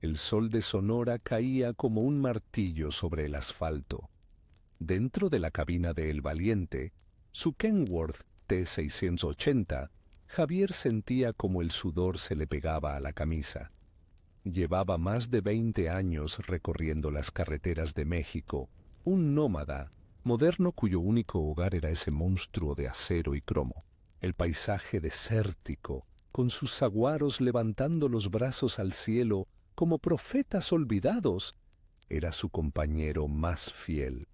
El sol de Sonora caía como un martillo sobre el asfalto. Dentro de la cabina de El Valiente, su Kenworth T680, Javier sentía como el sudor se le pegaba a la camisa. Llevaba más de 20 años recorriendo las carreteras de México, un nómada, moderno cuyo único hogar era ese monstruo de acero y cromo. El paisaje desértico, con sus saguaros levantando los brazos al cielo como profetas olvidados, era su compañero más fiel.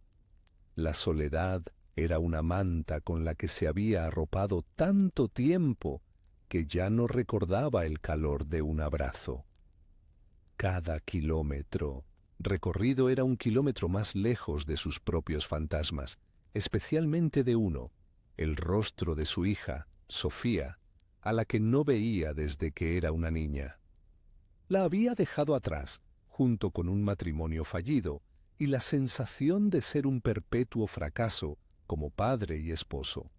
La soledad era una manta con la que se había arropado tanto tiempo que ya no recordaba el calor de un abrazo. Cada kilómetro recorrido era un kilómetro más lejos de sus propios fantasmas, especialmente de uno, el rostro de su hija, Sofía, a la que no veía desde que era una niña. La había dejado atrás, junto con un matrimonio fallido, y la sensación de ser un perpetuo fracaso como padre y esposo.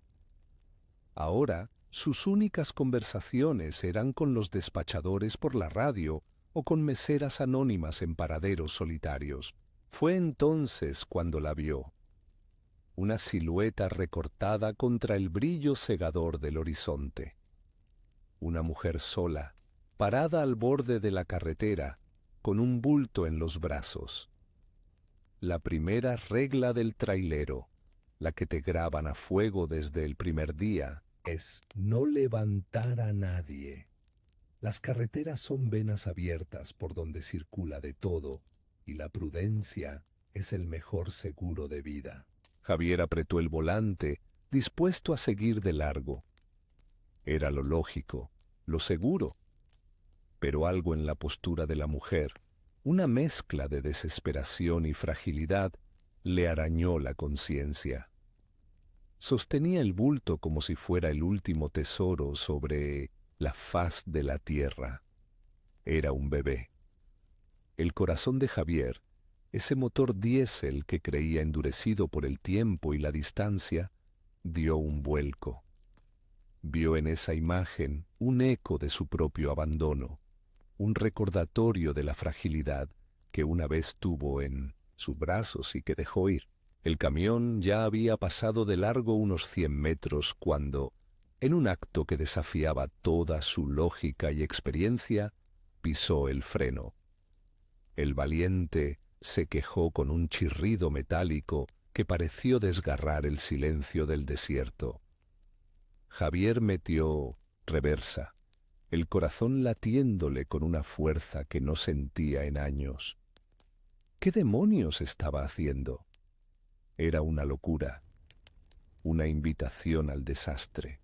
Ahora, sus únicas conversaciones eran con los despachadores por la radio o con meseras anónimas en paraderos solitarios. Fue entonces cuando la vio. Una silueta recortada contra el brillo cegador del horizonte. Una mujer sola, parada al borde de la carretera, con un bulto en los brazos. La primera regla del trailero, la que te graban a fuego desde el primer día, es no levantar a nadie. Las carreteras son venas abiertas por donde circula de todo, y la prudencia es el mejor seguro de vida. Javier apretó el volante, dispuesto a seguir de largo. Era lo lógico, lo seguro. Pero algo en la postura de la mujer, una mezcla de desesperación y fragilidad, le arañó la conciencia. Sostenía el bulto como si fuera el último tesoro sobre la faz de la tierra. Era un bebé. El corazón de Javier, ese motor diésel que creía endurecido por el tiempo y la distancia, dio un vuelco. Vio en esa imagen un eco de su propio abandono, un recordatorio de la fragilidad que una vez tuvo en sus brazos y que dejó ir. El camión ya había pasado de largo unos 100 metros cuando, en un acto que desafiaba toda su lógica y experiencia, pisó el freno. El Valiente se quejó con un chirrido metálico que pareció desgarrar el silencio del desierto. Javier metió reversa, el corazón latiéndole con una fuerza que no sentía en años. ¿Qué demonios estaba haciendo? Era una locura, una invitación al desastre.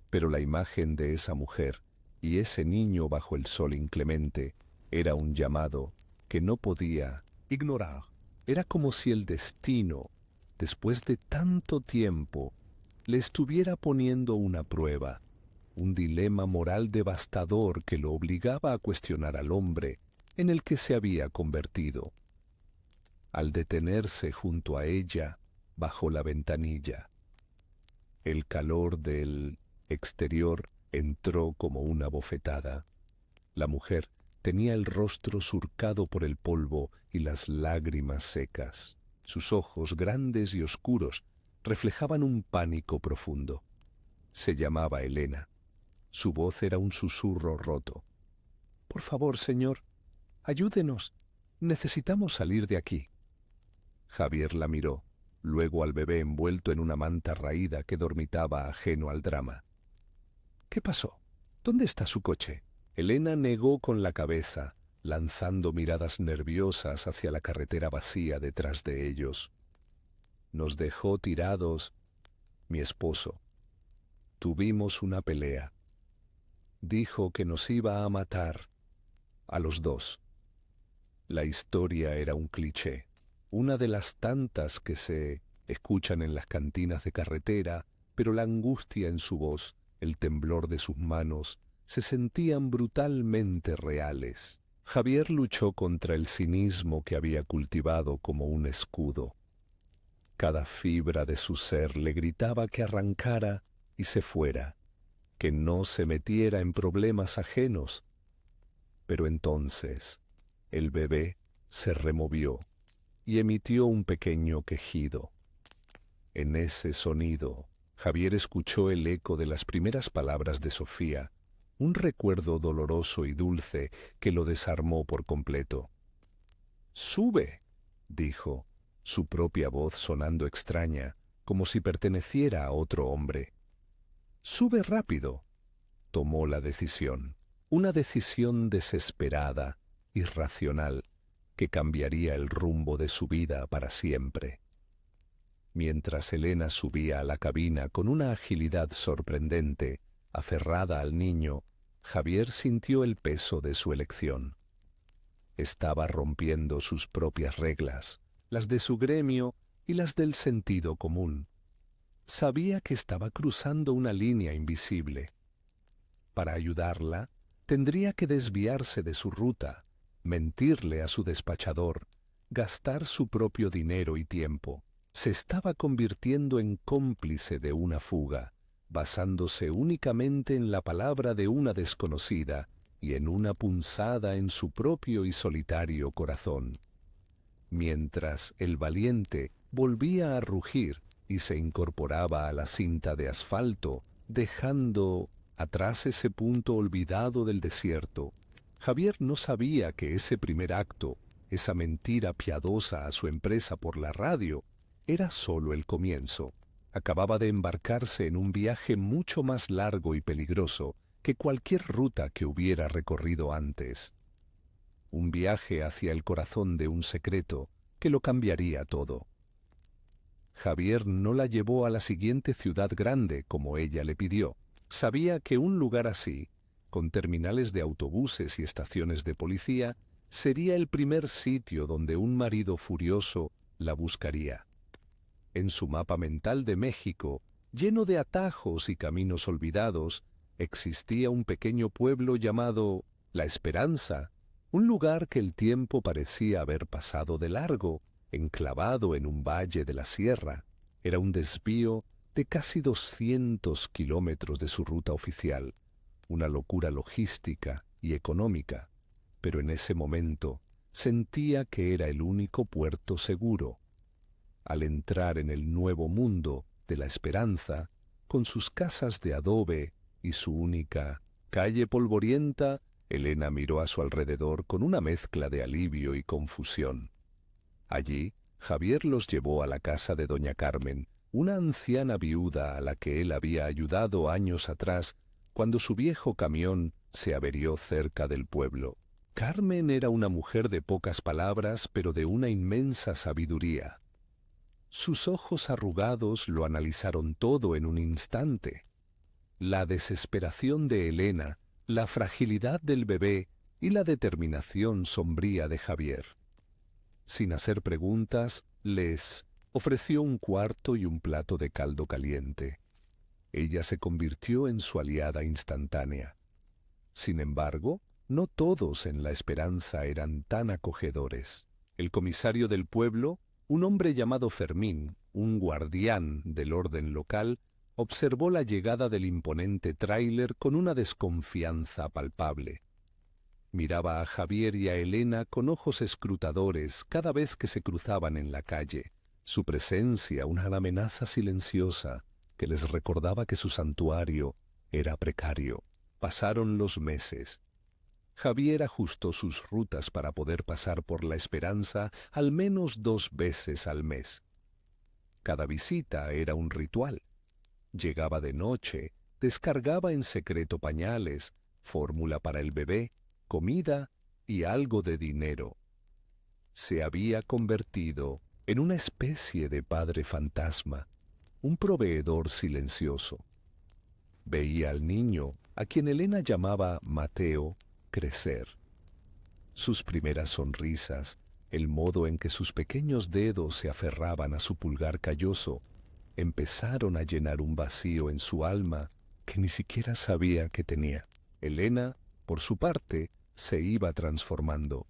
Pero la imagen de esa mujer y ese niño bajo el sol inclemente era un llamado que no podía ignorar. Era como si el destino, después de tanto tiempo, le estuviera poniendo una prueba, un dilema moral devastador que lo obligaba a cuestionar al hombre en el que se había convertido. Al detenerse junto a ella, bajo la ventanilla, el calor del exterior entró como una bofetada. La mujer tenía el rostro surcado por el polvo y las lágrimas secas. Sus ojos, grandes y oscuros, reflejaban un pánico profundo. Se llamaba Elena. Su voz era un susurro roto. «Por favor, señor, ayúdenos. Necesitamos salir de aquí». Javier la miró, luego al bebé envuelto en una manta raída que dormitaba ajeno al drama. «¿Qué pasó? ¿Dónde está su coche?» Elena negó con la cabeza, lanzando miradas nerviosas hacia la carretera vacía detrás de ellos. «Nos dejó tirados, mi esposo. Tuvimos una pelea. Dijo que nos iba a matar, a los dos». La historia era un cliché, una de las tantas que se escuchan en las cantinas de carretera, pero la angustia en su voz, el temblor de sus manos, se sentían brutalmente reales. Javier luchó contra el cinismo que había cultivado como un escudo. Cada fibra de su ser le gritaba que arrancara y se fuera, que no se metiera en problemas ajenos. Pero entonces El bebé se removió y emitió un pequeño quejido. En ese sonido, Javier escuchó el eco de las primeras palabras de Sofía, un recuerdo doloroso y dulce que lo desarmó por completo. «Sube», dijo, su propia voz sonando extraña, como si perteneciera a otro hombre. «Sube rápido». Tomó la decisión, una decisión desesperada, irracional, que cambiaría el rumbo de su vida para siempre. Mientras Elena subía a la cabina con una agilidad sorprendente, aferrada al niño, Javier sintió el peso de su elección. Estaba rompiendo sus propias reglas, las de su gremio y las del sentido común. Sabía que estaba cruzando una línea invisible. Para ayudarla, tendría que desviarse de su ruta, mentirle a su despachador, gastar su propio dinero y tiempo. Se estaba convirtiendo en cómplice de una fuga, basándose únicamente en la palabra de una desconocida y en una punzada en su propio y solitario corazón. Mientras el valiente volvía a rugir y se incorporaba a la cinta de asfalto, dejando atrás ese punto olvidado del desierto, Javier no sabía que ese primer acto, esa mentira piadosa a su empresa por la radio, era solo el comienzo. Acababa de embarcarse en un viaje mucho más largo y peligroso que cualquier ruta que hubiera recorrido antes. Un viaje hacia el corazón de un secreto que lo cambiaría todo. Javier no la llevó a la siguiente ciudad grande como ella le pidió. Sabía que un lugar así, con terminales de autobuses y estaciones de policía, sería el primer sitio donde un marido furioso la buscaría. En su mapa mental de México, lleno de atajos y caminos olvidados, existía un pequeño pueblo llamado La Esperanza, un lugar que el tiempo parecía haber pasado de largo, enclavado en un valle de la sierra. Era un desvío de casi 200 kilómetros de su ruta oficial, una locura logística y económica, pero en ese momento sentía que era el único puerto seguro. Al entrar en el nuevo mundo de la esperanza, con sus casas de adobe y su única calle polvorienta, Elena miró a su alrededor con una mezcla de alivio y confusión. Allí, Javier los llevó a la casa de doña Carmen, una anciana viuda a la que él había ayudado años atrás cuando su viejo camión se averió cerca del pueblo. Carmen era una mujer de pocas palabras, pero de una inmensa sabiduría. Sus ojos arrugados lo analizaron todo en un instante. La desesperación de Elena, la fragilidad del bebé y la determinación sombría de Javier. Sin hacer preguntas, les ofreció un cuarto y un plato de caldo caliente. Ella se convirtió en su aliada instantánea. Sin embargo, no todos en La Esperanza eran tan acogedores. El comisario del pueblo, un hombre llamado Fermín, un guardián del orden local, observó la llegada del imponente tráiler con una desconfianza palpable. Miraba a Javier y a Elena con ojos escrutadores cada vez que se cruzaban en la calle. Su presencia una amenaza silenciosa que les recordaba que su santuario era precario. Pasaron los meses. Javier ajustó sus rutas para poder pasar por La Esperanza al menos 2 veces al mes. Cada visita era un ritual. Llegaba de noche, descargaba en secreto pañales, fórmula para el bebé, comida y algo de dinero. Se había convertido en una especie de padre fantasma, un proveedor silencioso. Veía al niño, a quien Elena llamaba Mateo, crecer. Sus primeras sonrisas, el modo en que sus pequeños dedos se aferraban a su pulgar calloso, empezaron a llenar un vacío en su alma que ni siquiera sabía que tenía. Elena, por su parte, se iba transformando.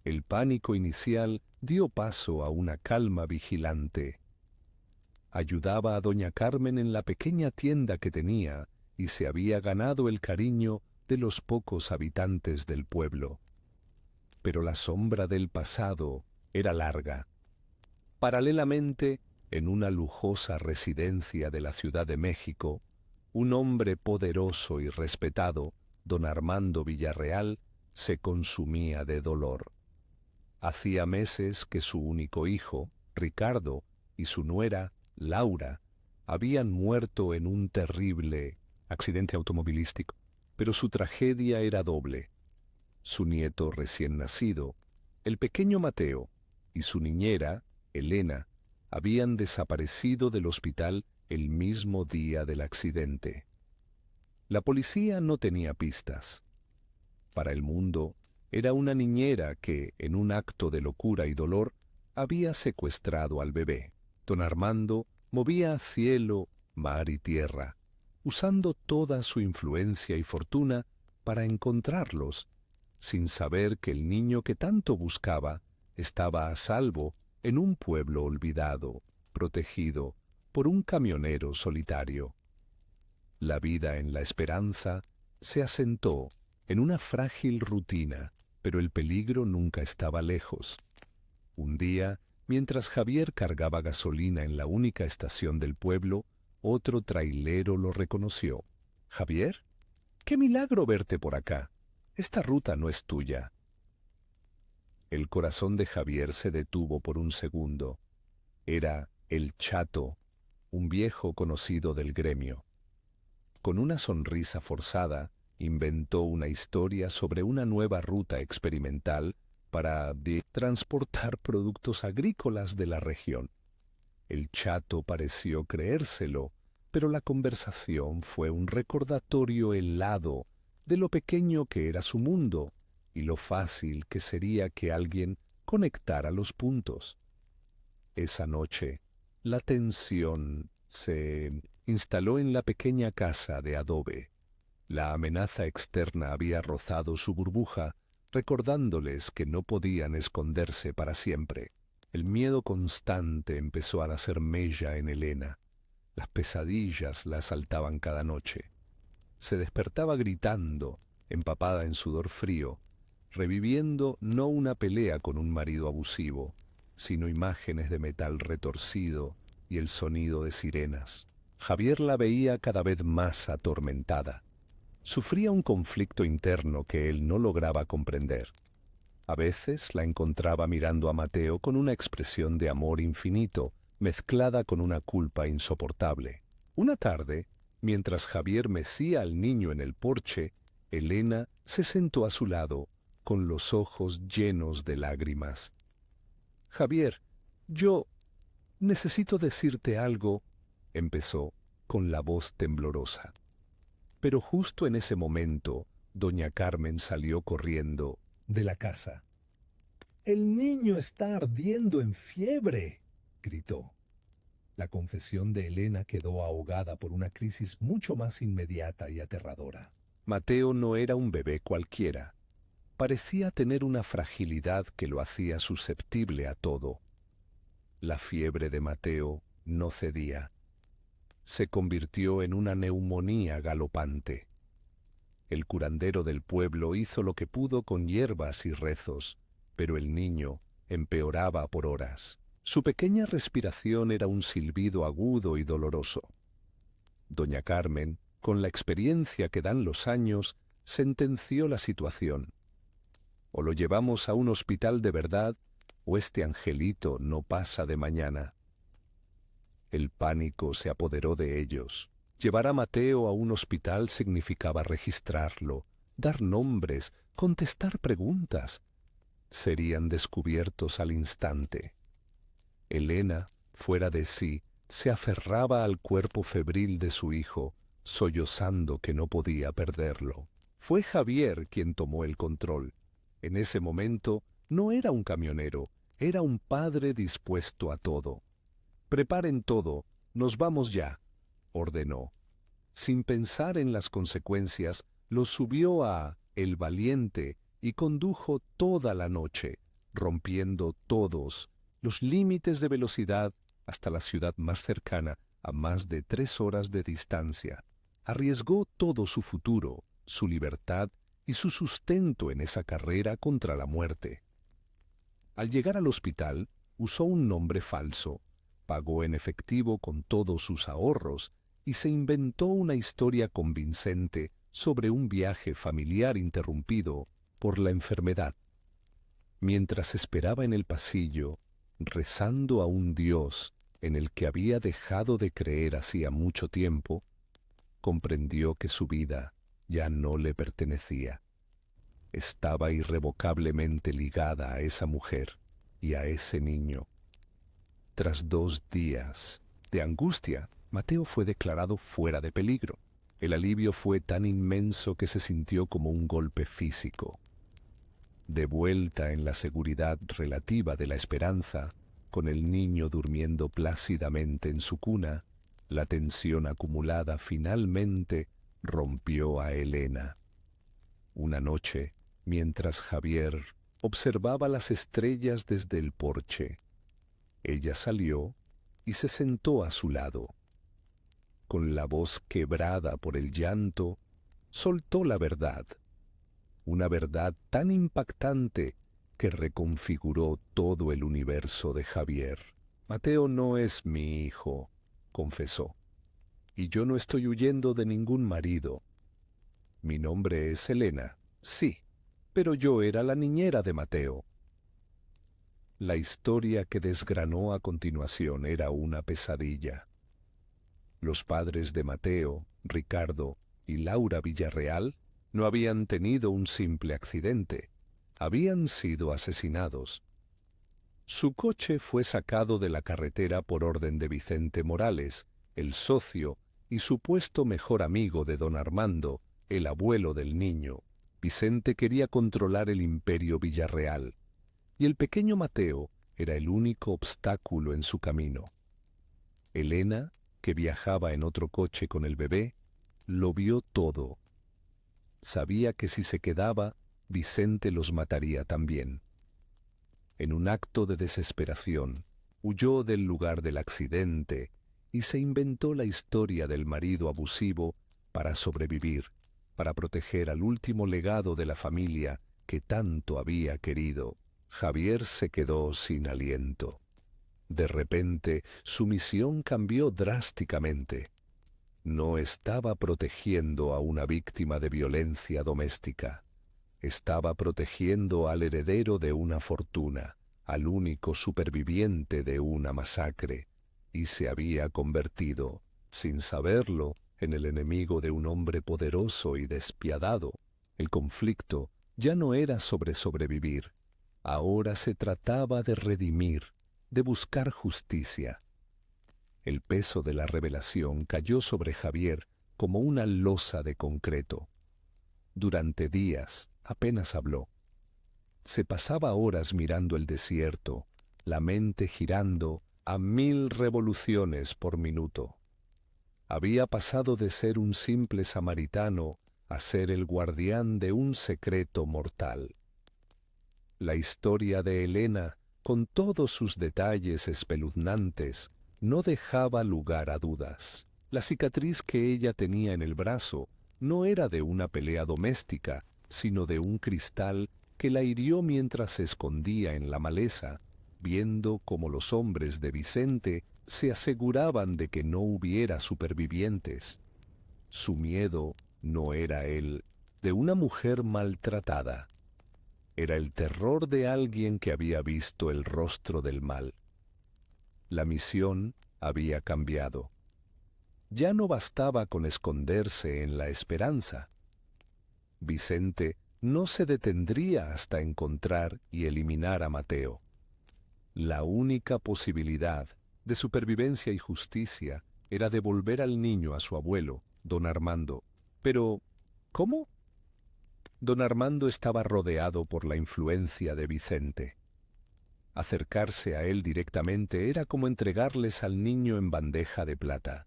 El pánico inicial dio paso a una calma vigilante. Ayudaba a doña Carmen en la pequeña tienda que tenía y se había ganado el cariño de los pocos habitantes del pueblo. pero la sombra del pasado era larga. Paralelamente, en una lujosa residencia de la Ciudad de México, un hombre poderoso y respetado, don Armando Villarreal, se consumía de dolor. Hacía meses que su único hijo, Ricardo, y su nuera, Laura, habían muerto en un terrible accidente automovilístico, pero su tragedia era doble. Su nieto recién nacido, el pequeño Mateo, y su niñera, Elena, habían desaparecido del hospital el mismo día del accidente. La policía no tenía pistas. Para el mundo, era una niñera que, en un acto de locura y dolor, había secuestrado al bebé. Don Armando movía cielo, mar y tierra, usando toda su influencia y fortuna para encontrarlos, sin saber que el niño que tanto buscaba estaba a salvo en un pueblo olvidado, protegido por un camionero solitario. La vida en la esperanza se asentó en una frágil rutina, pero el peligro nunca estaba lejos. Un día, mientras Javier cargaba gasolina en la única estación del pueblo, otro trailero lo reconoció. «¿Javier? ¡Qué milagro verte por acá! Esta ruta no es tuya». El corazón de Javier se detuvo por un segundo. Era el Chato, un viejo conocido del gremio. Con una sonrisa forzada, inventó una historia sobre una nueva ruta experimental para transportar productos agrícolas de la región. El Chato pareció creérselo, pero la conversación fue un recordatorio helado de lo pequeño que era su mundo y lo fácil que sería que alguien conectara los puntos. Esa noche, la tensión se instaló en la pequeña casa de adobe. La amenaza externa había rozado su burbuja, recordándoles que no podían esconderse para siempre. El miedo constante empezó a hacer mella en Elena. Las pesadillas la asaltaban cada noche. Se despertaba gritando, empapada en sudor frío, reviviendo no una pelea con un marido abusivo, sino imágenes de metal retorcido y el sonido de sirenas. Javier la veía cada vez más atormentada. Sufría un conflicto interno que él no lograba comprender. A veces la encontraba mirando a Mateo con una expresión de amor infinito, mezclada con una culpa insoportable. Una tarde, mientras Javier mecía al niño en el porche, Elena se sentó a su lado, con los ojos llenos de lágrimas. «Javier, yo necesito decirte algo», empezó, con la voz temblorosa. Pero justo en ese momento, doña Carmen salió corriendo de la casa. «El niño está ardiendo en fiebre», gritó. La confesión de Elena quedó ahogada por una crisis mucho más inmediata y aterradora. Mateo no era un bebé cualquiera. Parecía tener una fragilidad que lo hacía susceptible a todo. La fiebre de Mateo no cedía. Se convirtió en una neumonía galopante. El curandero del pueblo hizo lo que pudo con hierbas y rezos, pero el niño empeoraba por horas. Su pequeña respiración era un silbido agudo y doloroso. Doña Carmen, con la experiencia que dan los años, sentenció la situación. O lo llevamos a un hospital de verdad, o este angelito no pasa de mañana. El pánico se apoderó de ellos. Llevar a Mateo a un hospital significaba registrarlo, dar nombres, contestar preguntas. Serían descubiertos al instante. Elena, fuera de sí, se aferraba al cuerpo febril de su hijo, sollozando que no podía perderlo. Fue Javier quien tomó el control. En ese momento no era un camionero, era un padre dispuesto a todo. «Preparen todo, nos vamos ya», ordenó. Sin pensar en las consecuencias, lo subió a El Valiente y condujo toda la noche, rompiendo todos los límites de velocidad hasta la ciudad más cercana, a más de 3 horas de distancia. Arriesgó todo su futuro, su libertad y su sustento en esa carrera contra la muerte. Al llegar al hospital, usó un nombre falso, pagó en efectivo con todos sus ahorros y se inventó una historia convincente sobre un viaje familiar interrumpido por la enfermedad. Mientras esperaba en el pasillo, rezando a un Dios en el que había dejado de creer hacía mucho tiempo, comprendió que su vida ya no le pertenecía. Estaba irrevocablemente ligada a esa mujer y a ese niño. Tras 2 días de angustia, Mateo fue declarado fuera de peligro. El alivio fue tan inmenso que se sintió como un golpe físico. De vuelta en la seguridad relativa de la esperanza, con el niño durmiendo plácidamente en su cuna, la tensión acumulada finalmente rompió a Elena. Una noche, mientras Javier observaba las estrellas desde el porche, ella salió y se sentó a su lado. Con la voz quebrada por el llanto, soltó la verdad, una verdad tan impactante que reconfiguró todo el universo de Javier. Mateo no es mi hijo, confesó, y yo no estoy huyendo de ningún marido. Mi nombre es Elena, sí, pero yo era la niñera de Mateo. La historia que desgranó a continuación era una pesadilla. Los padres de Mateo, Ricardo y Laura Villarreal no habían tenido un simple accidente, habían sido asesinados. Su coche fue sacado de la carretera por orden de Vicente Morales, el socio y supuesto mejor amigo de don Armando, el abuelo del niño. Vicente quería controlar el imperio Villarreal, y el pequeño Mateo era el único obstáculo en su camino. Elena, que viajaba en otro coche con el bebé, lo vio todo. Sabía que si se quedaba, Vicente los mataría también. En un acto de desesperación, huyó del lugar del accidente y se inventó la historia del marido abusivo para sobrevivir, para proteger al último legado de la familia que tanto había querido. Javier se quedó sin aliento. De repente, su misión cambió drásticamente. No estaba protegiendo a una víctima de violencia doméstica. Estaba protegiendo al heredero de una fortuna, al único superviviente de una masacre, y se había convertido, sin saberlo, en el enemigo de un hombre poderoso y despiadado. El conflicto ya no era sobre sobrevivir, ahora se trataba de redimir, de buscar justicia. El peso de la revelación cayó sobre Javier como una losa de concreto. Durante días apenas habló. Se pasaba horas mirando el desierto, la mente girando a 1000 revoluciones por minuto. Había pasado de ser un simple samaritano a ser el guardián de un secreto mortal. La historia de Elena, con todos sus detalles espeluznantes, no dejaba lugar a dudas. La cicatriz que ella tenía en el brazo no era de una pelea doméstica, sino de un cristal que la hirió mientras se escondía en la maleza, viendo cómo los hombres de Vicente se aseguraban de que no hubiera supervivientes. Su miedo no era el de una mujer maltratada, era el terror de alguien que había visto el rostro del mal. La misión había cambiado. Ya no bastaba con esconderse en la esperanza. Vicente no se detendría hasta encontrar y eliminar a Mateo. La única posibilidad de supervivencia y justicia era devolver al niño a su abuelo, don Armando. Pero, ¿cómo? Don Armando estaba rodeado por la influencia de Vicente. Acercarse a él directamente era como entregarles al niño en bandeja de plata.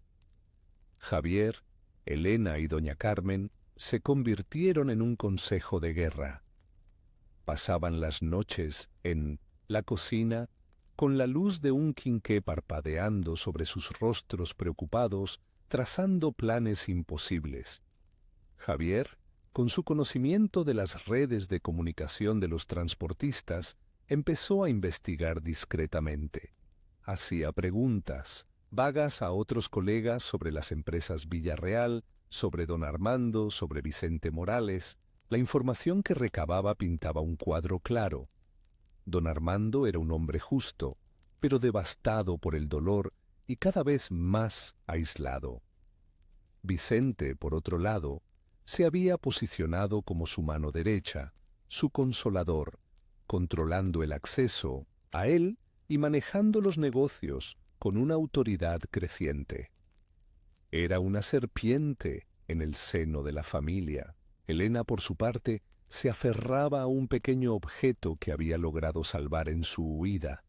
Javier, Elena y doña Carmen se convirtieron en un consejo de guerra. Pasaban las noches en la cocina con la luz de un quinqué parpadeando sobre sus rostros preocupados, trazando planes imposibles. Javier, Con su conocimiento de las redes de comunicación de los transportistas, empezó a investigar discretamente. Hacía preguntas vagas a otros colegas sobre las empresas Villarreal, sobre don Armando, sobre Vicente Morales. La información que recababa pintaba un cuadro claro. Don Armando era un hombre justo, pero devastado por el dolor y cada vez más aislado. Vicente, por otro lado, se había posicionado como su mano derecha, su consolador, controlando el acceso a él y manejando los negocios con una autoridad creciente. Era una serpiente en el seno de la familia. Elena, por su parte, se aferraba a un pequeño objeto que había logrado salvar en su huida,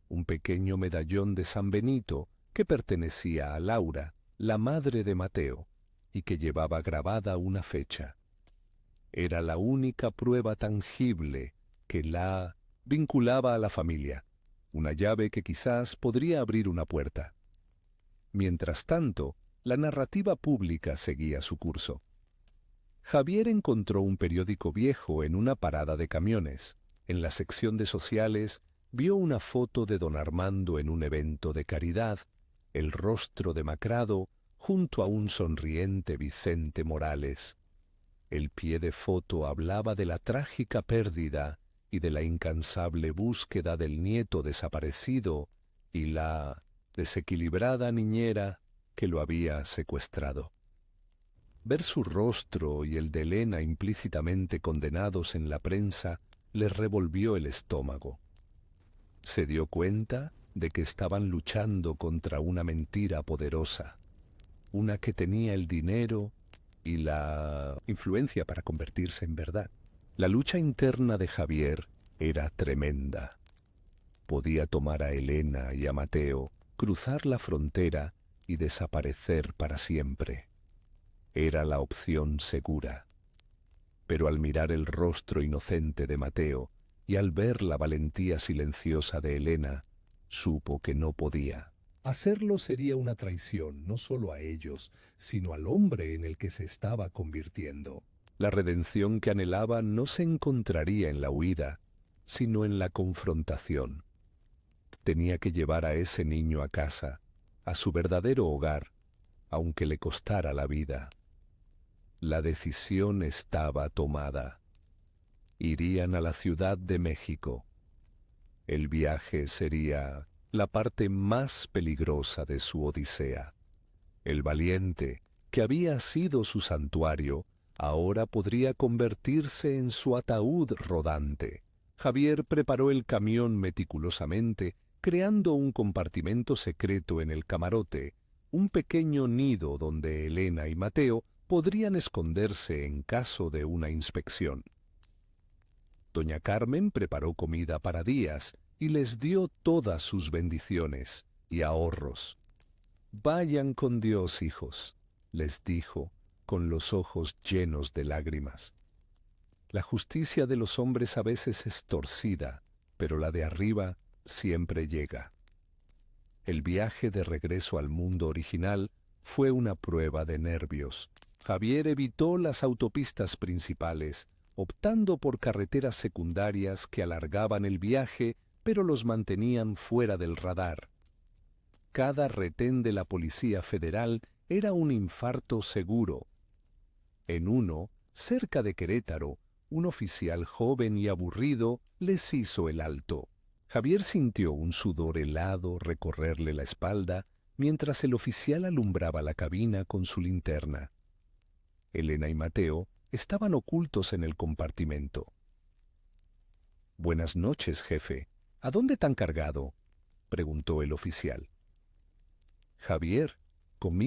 un pequeño medallón de San Benito que pertenecía a Laura, la madre de Mateo, y que llevaba grabada una fecha. Era la única prueba tangible que la vinculaba a la familia, una llave que quizás podría abrir una puerta. Mientras tanto, la narrativa pública seguía su curso. Javier encontró un periódico viejo en una parada de camiones. En la sección de sociales vio una foto de don Armando en un evento de caridad, el rostro demacrado junto a un sonriente Vicente Morales. El pie de foto hablaba de la trágica pérdida y de la incansable búsqueda del nieto desaparecido y la desequilibrada niñera que lo había secuestrado. Ver su rostro y el de Elena implícitamente condenados en la prensa le revolvió el estómago. Se dio cuenta de que estaban luchando contra una mentira poderosa, una que tenía el dinero y la influencia para convertirse en verdad. La lucha interna de Javier era tremenda. Podía tomar a Elena y a Mateo, cruzar la frontera y desaparecer para siempre. Era la opción segura. Pero al mirar el rostro inocente de Mateo y al ver la valentía silenciosa de Elena, supo que no podía. Hacerlo sería una traición no solo a ellos, sino al hombre en el que se estaba convirtiendo. La redención que anhelaba no se encontraría en la huida, sino en la confrontación. Tenía que llevar a ese niño a casa, a su verdadero hogar, aunque le costara la vida. La decisión estaba tomada. Irían a la Ciudad de México. El viaje sería la parte más peligrosa de su odisea. El valiente, que había sido su santuario, ahora podría convertirse en su ataúd rodante. Javier preparó el camión meticulosamente, creando un compartimento secreto en el camarote, un pequeño nido donde Elena y Mateo podrían esconderse en caso de una inspección. Doña Carmen preparó comida para días y les dio todas sus bendiciones y ahorros. «Vayan con Dios, hijos», les dijo, con los ojos llenos de lágrimas. La justicia de los hombres a veces es torcida, pero la de arriba siempre llega. El viaje de regreso al mundo original fue una prueba de nervios. Javier evitó las autopistas principales, optando por carreteras secundarias que alargaban el viaje, pero los mantenían fuera del radar. Cada retén de la Policía Federal era un infarto seguro. En uno, cerca de Querétaro, un oficial joven y aburrido les hizo el alto. Javier sintió un sudor helado recorrerle la espalda mientras el oficial alumbraba la cabina con su linterna. Elena y Mateo estaban ocultos en el compartimento. «Buenas noches, jefe. ¿A dónde tan cargado?», preguntó el oficial. Javier, con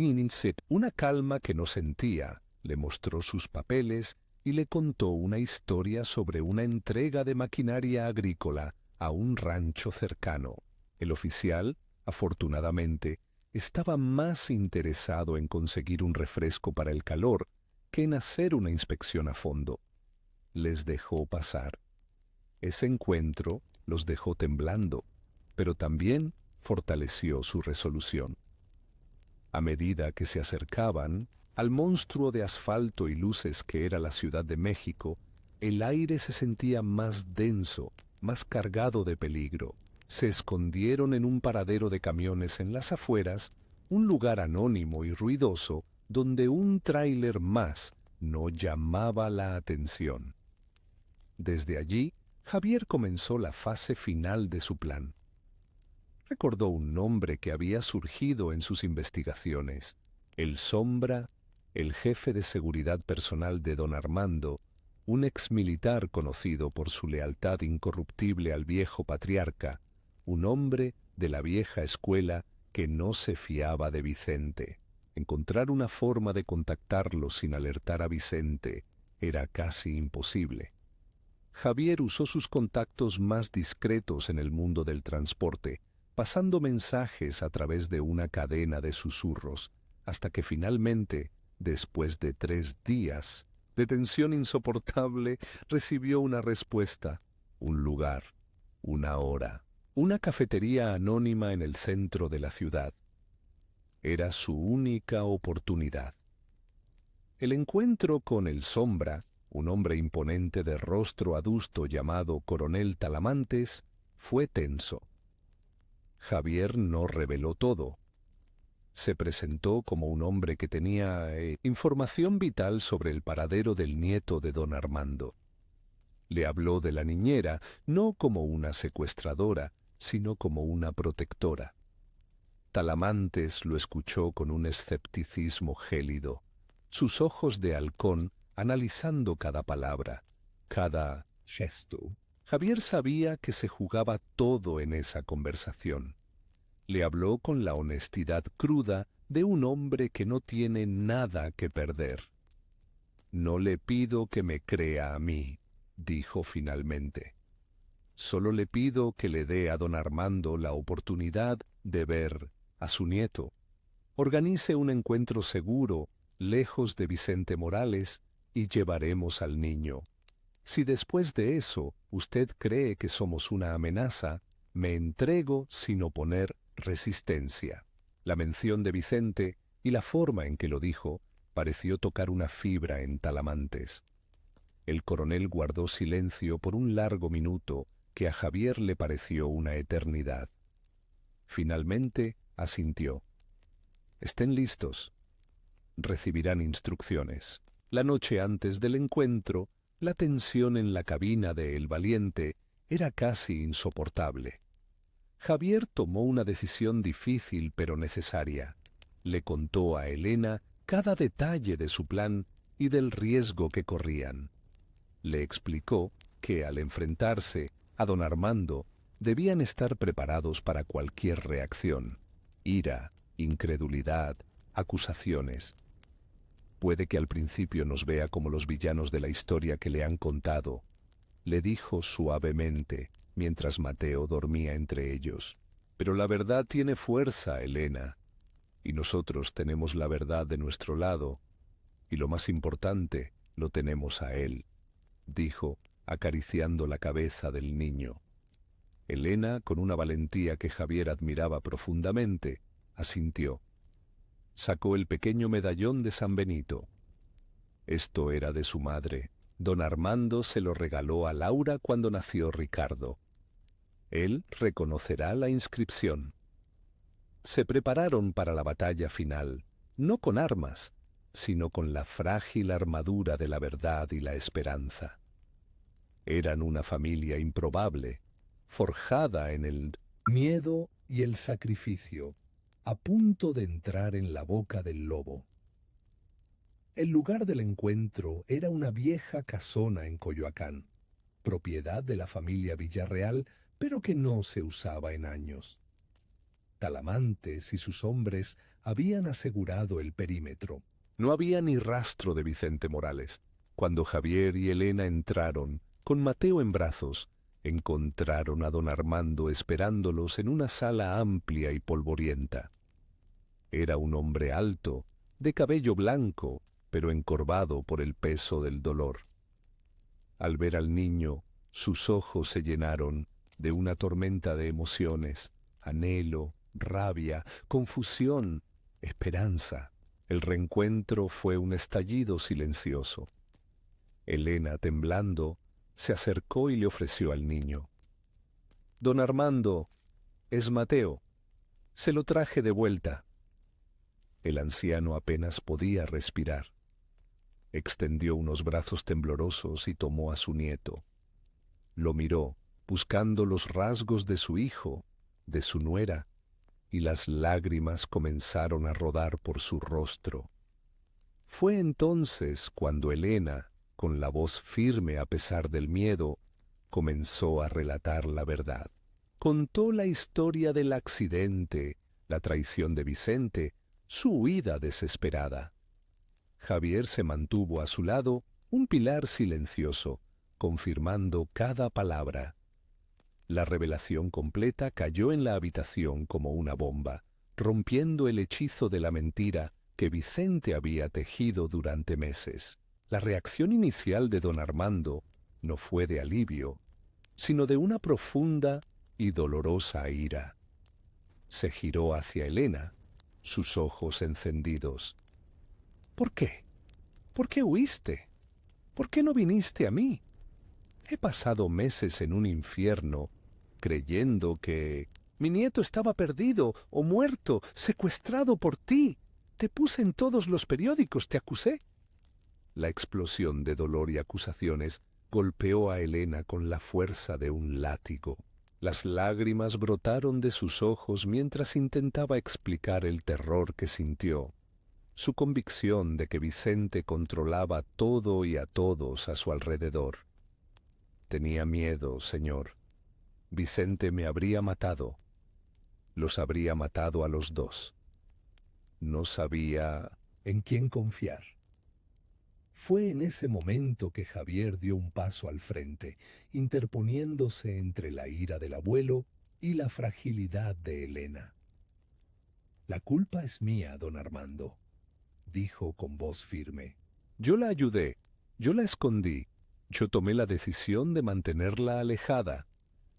una calma que no sentía, le mostró sus papeles y le contó una historia sobre una entrega de maquinaria agrícola a un rancho cercano. El oficial, afortunadamente, estaba más interesado en conseguir un refresco para el calor que en hacer una inspección a fondo. Les dejó pasar. Ese encuentro los dejó temblando, pero también fortaleció su resolución. A medida que se acercaban, Al monstruo de asfalto y luces que era la Ciudad de México, el aire se sentía más denso, más cargado de peligro. Se escondieron en un paradero de camiones en las afueras, un lugar anónimo y ruidoso donde un tráiler más no llamaba la atención. Desde allí, Javier comenzó la fase final de su plan. Recordó un nombre que había surgido en sus investigaciones: el Sombra, el jefe de seguridad personal de don Armando, un exmilitar conocido por su lealtad incorruptible al viejo patriarca, un hombre de la vieja escuela que no se fiaba de Vicente. Encontrar una forma de contactarlo sin alertar a Vicente era casi imposible. Javier usó sus contactos más discretos en el mundo del transporte, pasando mensajes a través de una cadena de susurros, hasta que finalmente, después de 3 días de tensión insoportable, recibió una respuesta: un lugar, una hora, una cafetería anónima en el centro de la ciudad. Era su única oportunidad. El encuentro con el Sombra, un hombre imponente de rostro adusto llamado Coronel Talamantes, fue tenso. Javier no reveló todo. Se presentó como un hombre que tenía información vital sobre el paradero del nieto de don Armando. Le habló de la niñera, no como una secuestradora, sino como una protectora. Talamantes lo escuchó con un escepticismo gélido, sus ojos de halcón analizando cada palabra, cada gesto. Javier sabía que se jugaba todo en esa conversación. Le habló con la honestidad cruda de un hombre que no tiene nada que perder. «No le pido que me crea a mí», dijo finalmente. «Solo le pido que le dé a don Armando la oportunidad de ver a su nieto. Organice un encuentro seguro, lejos de Vicente Morales, y llevaremos al niño. Si después de eso usted cree que somos una amenaza, me entrego sin oponer resistencia». La mención de Vicente y la forma en que lo dijo pareció tocar una fibra en Talamantes. El coronel guardó silencio por un largo minuto que a Javier le pareció una eternidad. Finalmente asintió. «Estén listos. Recibirán instrucciones». La noche antes del encuentro, la tensión en la cabina de El Valiente era casi insoportable. Javier tomó una decisión difícil pero necesaria. Le contó a Elena cada detalle de su plan y del riesgo que corrían. Le explicó que al enfrentarse a don Armando debían estar preparados para cualquier reacción: ira, incredulidad, acusaciones. «Puede que al principio nos vea como los villanos de la historia que le han contado», le dijo suavemente, mientras Mateo dormía entre ellos. «Pero la verdad tiene fuerza, Elena, y nosotros tenemos la verdad de nuestro lado, y lo más importante, lo tenemos a él», dijo, acariciando la cabeza del niño. Elena, con una valentía que Javier admiraba profundamente, asintió. Sacó el pequeño medallón de San Benito. Esto era de su madre. Don Armando se lo regaló a Laura cuando nació Ricardo. Él reconocerá la inscripción. Se prepararon para la batalla final, no con armas, sino con la frágil armadura de la verdad y la esperanza. Eran una familia improbable, forjada en el miedo y el sacrificio, a punto de entrar en la boca del lobo. El lugar del encuentro era una vieja casona en Coyoacán, propiedad de la familia Villarreal, pero que no se usaba en años. Talamantes y sus hombres habían asegurado el perímetro. No había ni rastro de Vicente Morales. Cuando Javier y Elena entraron, con Mateo en brazos, encontraron a don Armando esperándolos en una sala amplia y polvorienta. Era un hombre alto, de cabello blanco, pero encorvado por el peso del dolor. Al ver al niño, sus ojos se llenaron de una tormenta de emociones: anhelo, rabia, confusión, esperanza. El reencuentro fue un estallido silencioso. Elena, temblando, se acercó y le ofreció al niño. «Don Armando, es Mateo. Se lo traje de vuelta». El anciano apenas podía respirar. Extendió unos brazos temblorosos y tomó a su nieto. Lo miró, buscando los rasgos de su hijo, de su nuera, y las lágrimas comenzaron a rodar por su rostro. Fue entonces cuando Elena, con la voz firme a pesar del miedo, comenzó a relatar la verdad. Contó la historia del accidente, la traición de Vicente, su huida desesperada. Javier se mantuvo a su lado, un pilar silencioso, confirmando cada palabra. La revelación completa cayó en la habitación como una bomba, rompiendo el hechizo de la mentira que Vicente había tejido durante meses. La reacción inicial de don Armando no fue de alivio, sino de una profunda y dolorosa ira. Se giró hacia Elena, sus ojos encendidos. «¿Por qué? ¿Por qué huiste? ¿Por qué no viniste a mí? He pasado meses en un infierno, creyendo que mi nieto estaba perdido o muerto, secuestrado por ti. Te puse en todos los periódicos, te acusé». La explosión de dolor y acusaciones golpeó a Elena con la fuerza de un látigo. Las lágrimas brotaron de sus ojos mientras intentaba explicar el terror que sintió, su convicción de que Vicente controlaba todo y a todos a su alrededor. «Tenía miedo, señor. Vicente me habría matado. Los habría matado a los dos. No sabía en quién confiar». Fue en ese momento que Javier dio un paso al frente, interponiéndose entre la ira del abuelo y la fragilidad de Elena. «La culpa es mía, don Armando», dijo con voz firme. «Yo la ayudé, yo la escondí, yo tomé la decisión de mantenerla alejada.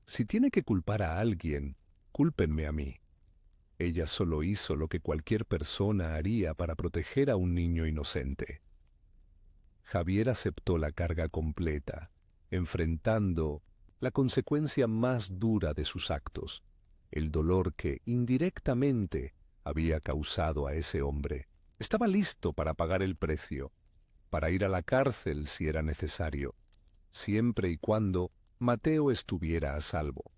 Si tiene que culpar a alguien, cúlpenme a mí. Ella solo hizo lo que cualquier persona haría para proteger a un niño inocente». Javier aceptó la carga completa, enfrentando la consecuencia más dura de sus actos, el dolor que indirectamente había causado a ese hombre. Estaba listo para pagar el precio, para ir a la cárcel si era necesario, siempre y cuando Mateo estuviera a salvo.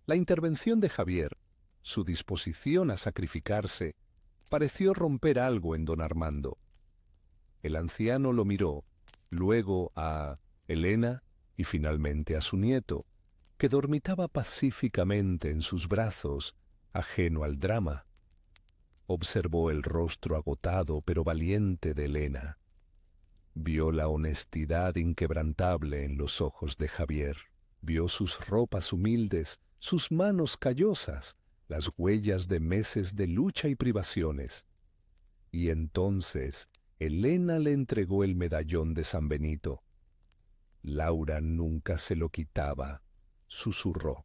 La intervención de Javier, su disposición a sacrificarse, pareció romper algo en don Armando. El anciano lo miró, luego a Elena y finalmente a su nieto, que dormitaba pacíficamente en sus brazos, ajeno al drama. Observó el rostro agotado pero valiente de Elena. Vio la honestidad inquebrantable en los ojos de Javier. Vio sus ropas humildes, sus manos callosas, las huellas de meses de lucha y privaciones. Y entonces Elena le entregó el medallón de San Benito. Laura nunca se lo quitaba, susurró.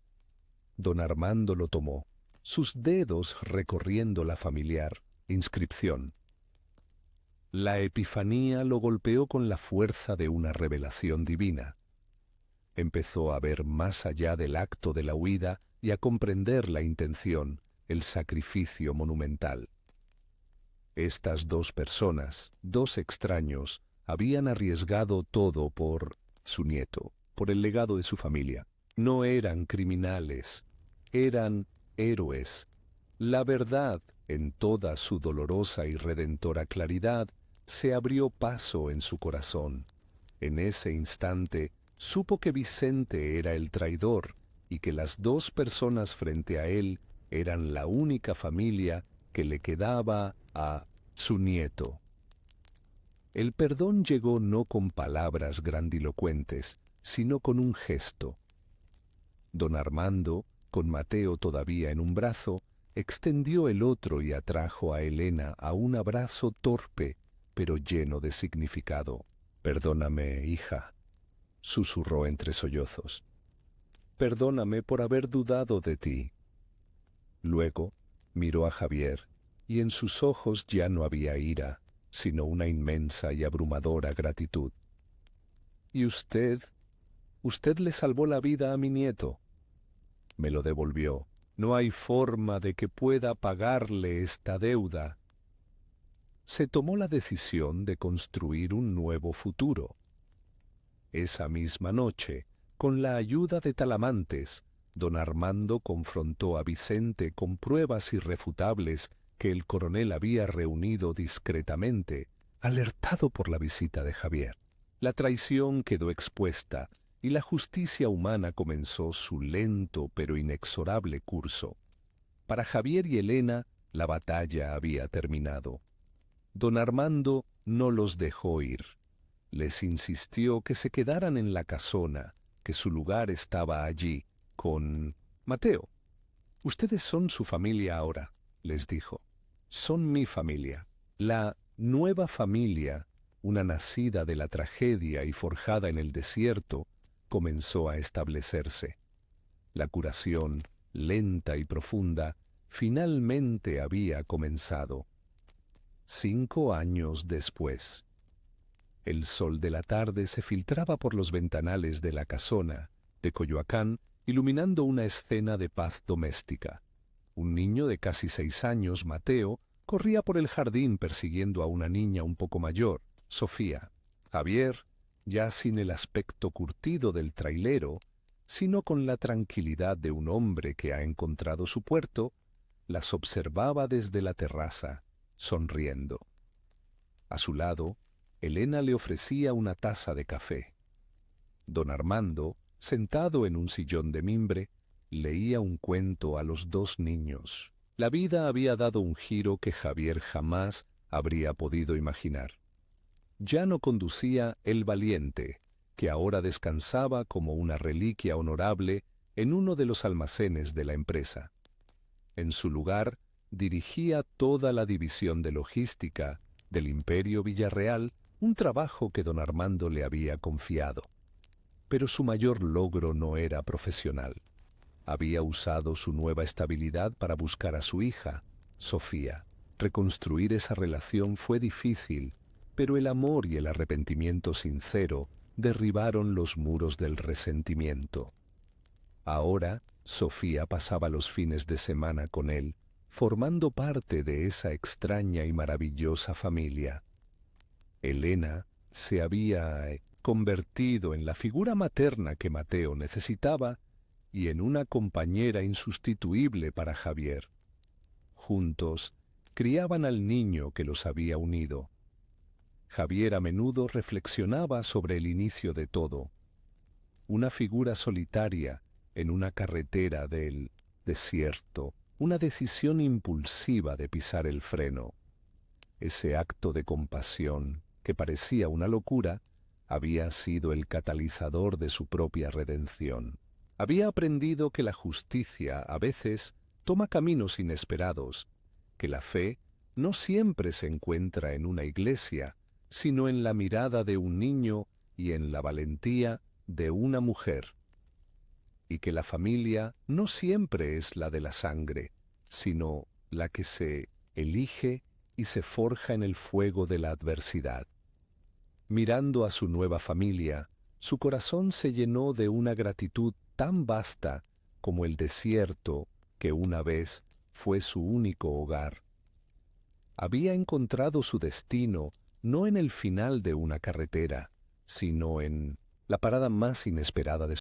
Don Armando lo tomó, sus dedos recorriendo la familiar inscripción. La epifanía lo golpeó con la fuerza de una revelación divina. Empezó a ver más allá del acto de la huida y a comprender la intención, el sacrificio monumental. Estas dos personas, dos extraños, habían arriesgado todo por su nieto, por el legado de su familia. No eran criminales, eran héroes. La verdad, en toda su dolorosa y redentora claridad, se abrió paso en su corazón. En ese instante, supo que Vicente era el traidor y que las dos personas frente a él eran la única familia que le quedaba a su nieto. El perdón llegó no con palabras grandilocuentes, sino con un gesto. Don Armando, con Mateo todavía en un brazo, extendió el otro y atrajo a Elena a un abrazo torpe, pero lleno de significado. «Perdóname, hija», susurró entre sollozos. «Perdóname por haber dudado de ti». Luego miró a Javier y en sus ojos ya no había ira, sino una inmensa y abrumadora gratitud. «¿Y usted le salvó la vida a mi nieto?» «Me lo devolvió. No hay forma de que pueda pagarle esta deuda». Se tomó la decisión de construir un nuevo futuro. Esa misma noche, con la ayuda de Talamantes, don Armando confrontó a Vicente con pruebas irrefutables que el coronel había reunido discretamente, alertado por la visita de Javier. La traición quedó expuesta y la justicia humana comenzó su lento pero inexorable curso. Para Javier y Elena, la batalla había terminado. Don Armando no los dejó ir. Les insistió que se quedaran en la casona, que su lugar estaba allí, con Mateo. «Ustedes son su familia ahora», les dijo. «Son mi familia. La nueva familia, una nacida de la tragedia y forjada en el desierto, comenzó a establecerse. La curación, lenta y profunda, finalmente había comenzado. 5 años después. El sol de la tarde se filtraba por los ventanales de la casona de Coyoacán, iluminando una escena de paz doméstica. Un niño de casi 6 años, Mateo, corría por el jardín persiguiendo a una niña un poco mayor, Sofía. Javier, ya sin el aspecto curtido del trailero, sino con la tranquilidad de un hombre que ha encontrado su puerto, las observaba desde la terraza, sonriendo. A su lado, Elena le ofrecía una taza de café. Don Armando, sentado en un sillón de mimbre, leía un cuento a los 2 niños. La vida había dado un giro que Javier jamás habría podido imaginar. Ya no conducía el Valiente, que ahora descansaba como una reliquia honorable en uno de los almacenes de la empresa. En su lugar, dirigía toda la división de logística del Imperio Villarreal, un trabajo que don Armando le había confiado. Pero su mayor logro no era profesional. Había usado su nueva estabilidad para buscar a su hija, Sofía. Reconstruir esa relación fue difícil, pero el amor y el arrepentimiento sincero derribaron los muros del resentimiento. Ahora, Sofía pasaba los fines de semana con él, formando parte de esa extraña y maravillosa familia. Elena se había convertido en la figura materna que Mateo necesitaba y en una compañera insustituible para Javier. Juntos, criaban al niño que los había unido. Javier a menudo reflexionaba sobre el inicio de todo. Una figura solitaria en una carretera del desierto, una decisión impulsiva de pisar el freno. Ese acto de compasión, que parecía una locura, había sido el catalizador de su propia redención. Había aprendido que la justicia a veces toma caminos inesperados, que la fe no siempre se encuentra en una iglesia, sino en la mirada de un niño y en la valentía de una mujer, y que la familia no siempre es la de la sangre, sino la que se elige y se forja en el fuego de la adversidad. Mirando a su nueva familia, su corazón se llenó de una gratitud tan vasta como el desierto que una vez fue su único hogar. Había encontrado su destino no en el final de una carretera, sino en la parada más inesperada de